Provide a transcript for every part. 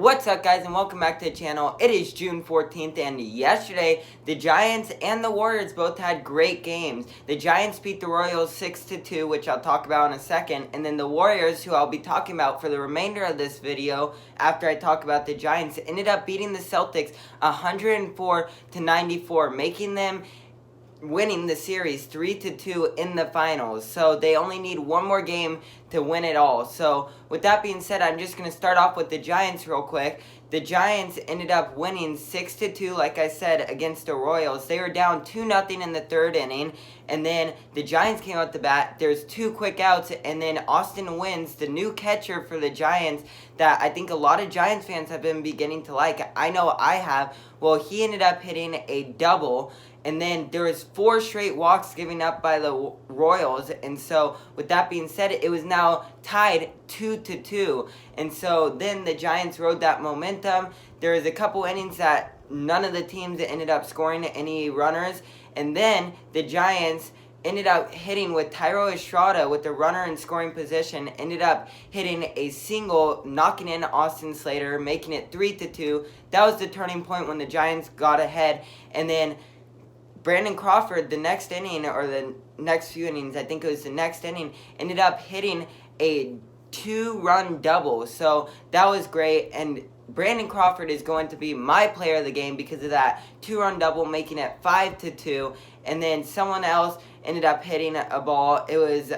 What's up, guys, and welcome back to the channel. It is June 14th, and yesterday, the Giants and the Warriors both had great games. The Giants beat the Royals 6-2, which I'll talk about in a second, and then the Warriors, who I'll be talking about for the remainder of this video after I talk about the Giants, ended up beating the Celtics 104-94, making them winning the series 3-2 in the finals. So they only need one more game to win it all. So with that being said, I'm just going to start off with the Giants real quick. The Giants ended up winning 6-2, like I said, against the Royals. They were down 2-0 in the third inning, and then the Giants came out the bat. There's two quick outs, and then Austin Wynns, the new catcher for the Giants, that I think a lot of Giants fans have been beginning to like. I know I have. Well, he ended up hitting a double, and then there was 4 straight walks given up by the Royals. And so with that being said, it was now tied 2-2. And so then the Giants rode that momentum. There was a couple innings that none of the teams ended up scoring any runners. And then the Giants ended up hitting with Thairo Estrada with the runner in scoring position, ended up hitting a single, knocking in Austin Slater, making it 3-2. That was the turning point when the Giants got ahead. And then Brandon Crawford, the next inning, or the next few innings, I think it was the next inning, ended up hitting a 2-run double. So that was great, and Brandon Crawford is going to be my player of the game because of that 2-run double, making it 5-2. And then someone else ended up hitting a ball. It was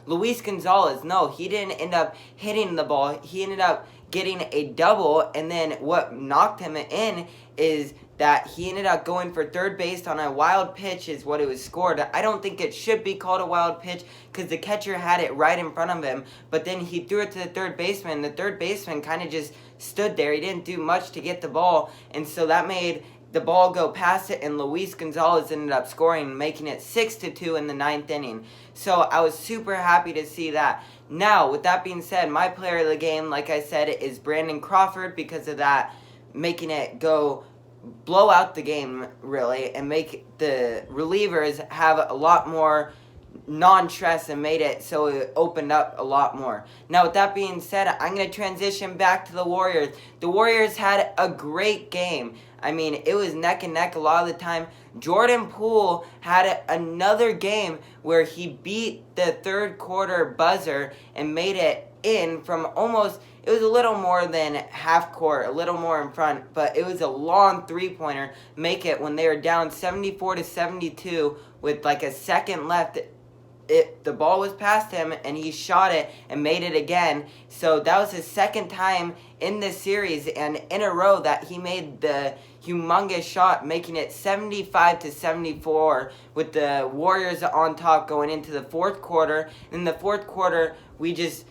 Luis Gonzalez. No, he didn't end up hitting the ball. He ended up getting a double, and then what knocked him in is that he ended up going for third base on a wild pitch is what it was scored. I don't think it should be called a wild pitch because the catcher had it right in front of him, but then he threw it to the third baseman. The third baseman kind of just stood there. He didn't do much to get the ball, and so that made the ball go past it, and Luis Gonzalez ended up scoring, making it 6-2 in the 9th inning. So I was super happy to see that. Now, with that being said, my player of the game, like I said, is Brandon Crawford because of that, making it go blow out the game, really, and make the relievers have a lot more non-stress and made it so it opened up a lot more. Now, with that being said, I'm going to transition back to the Warriors. The Warriors had a great game. I mean, it was neck and neck a lot of the time. Jordan Poole had another game where he beat the third quarter buzzer and made it in from almost, it was a little more than half court, a little more in front, but it was a long three-pointer, make it when they were down 74-72 with like a second left. The ball was past him, and he shot it and made it again. So that was his second time in this series and in a row that he made the humongous shot, making it 75-74 with the Warriors on top going into the fourth quarter. In the fourth quarter, we just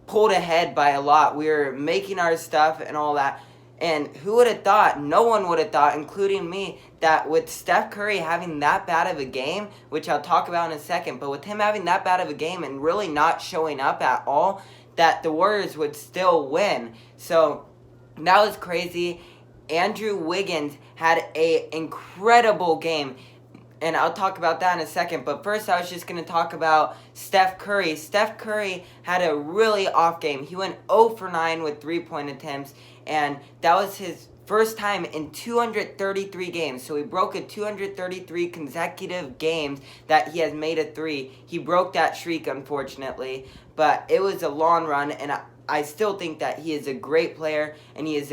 pulled ahead by a lot. We were making our stuff and all that. And who would have thought, no one would have thought, including me, that with Steph Curry having that bad of a game, which I'll talk about in a second, but with him having that bad of a game and really not showing up at all, that the Warriors would still win. So that was crazy. Andrew Wiggins had an incredible game, and I'll talk about that in a second. But first, I was just going to talk about Steph Curry. Steph Curry had a really off game. He went 0 for 9 with 3-point attempts, and that was his first time in 233 games. So he broke a 233 consecutive games that he has made a 3. He broke that streak, unfortunately, but it was a long run, and I still think that he is a great player, and he is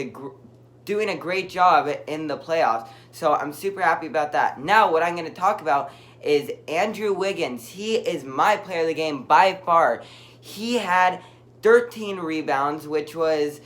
doing a great job in the playoffs. So I'm super happy about that. Now, what I'm going to talk about is Andrew Wiggins. He is my player of the game by far. He had 13 rebounds, which was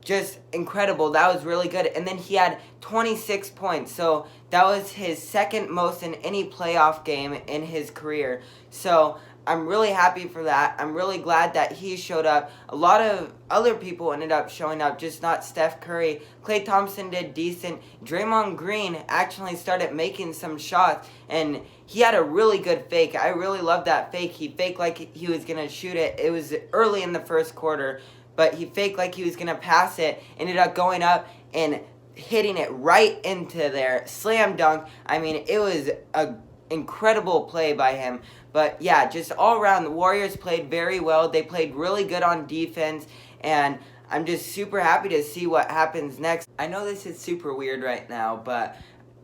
just incredible. That was really good. And then he had 26 points. So that was his second most in any playoff game in his career. So I'm really happy for that. I'm really glad that he showed up. A lot of other people ended up showing up, just not Steph Curry. Klay Thompson did decent. Draymond Green actually started making some shots, and he had a really good fake. I really love that fake. He faked like he was going to shoot it. It was early in the first quarter, but he faked like he was going to pass it, ended up going up and hitting it right into there. Slam dunk. I mean, it was a incredible play by him. But yeah, just all around, the Warriors played very well. They played really good on defense, and I'm just super happy to see what happens next. I know this is super weird right now, but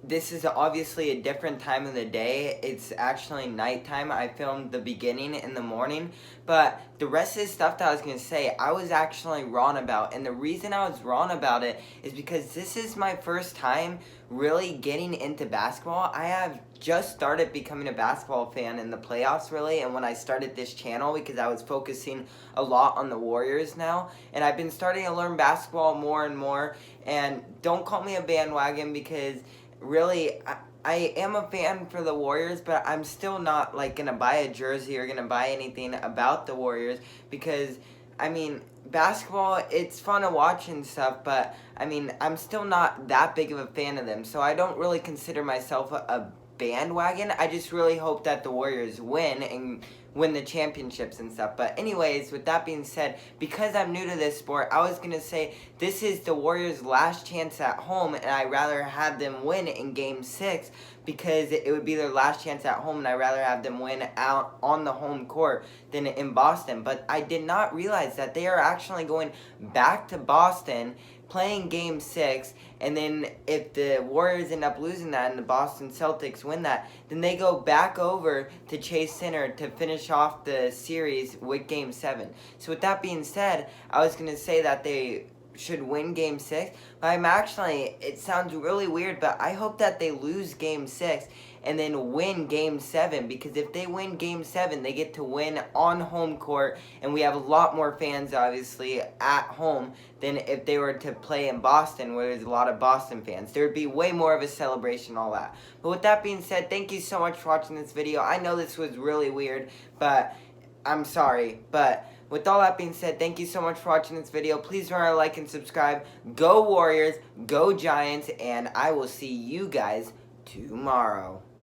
this is obviously a different time of the day. It's actually nighttime. I filmed the beginning in the morning, but the rest of the stuff that I was going to say, I was actually wrong about. And the reason I was wrong about it is because this is my first time really getting into basketball. I have just started becoming a basketball fan in the playoffs, really, and when I started this channel, because I was focusing a lot on the Warriors now, and I've been starting to learn basketball more and more. And don't call me a bandwagon, because really, I am a fan for the Warriors, but I'm still not like gonna buy a jersey or gonna buy anything about the Warriors, because I mean, basketball, it's fun to watch and stuff, but I mean, I'm still not that big of a fan of them, so I don't really consider myself a bandwagon. I just really hope that the Warriors win and win the championships and stuff. But anyways, with that being said, because I'm new to this sport, I was gonna say this is the Warriors' last chance at home, and I'd rather have them win in Game 6, because it would be their last chance at home, and I'd rather have them win out on the home court than in Boston. But I did not realize that they are actually going back to Boston, playing Game 6, and then if the Warriors end up losing that and the Boston Celtics win that, then they go back over to Chase Center to finish off the series with Game 7. So with that being said, I was going to say that they should win Game 6, but I'm actually, it sounds really weird, but I hope that they lose Game 6 and then win Game 7, because if they win Game 7, they get to win on home court, and we have a lot more fans, obviously, at home than if they were to play in Boston, where there's a lot of Boston fans. There would be way more of a celebration, all that. But with that being said, thank you so much for watching this video. I know this was really weird, but I'm sorry, but with all that being said, thank you so much for watching this video. Please remember to like and subscribe. Go Warriors, go Giants, and I will see you guys tomorrow.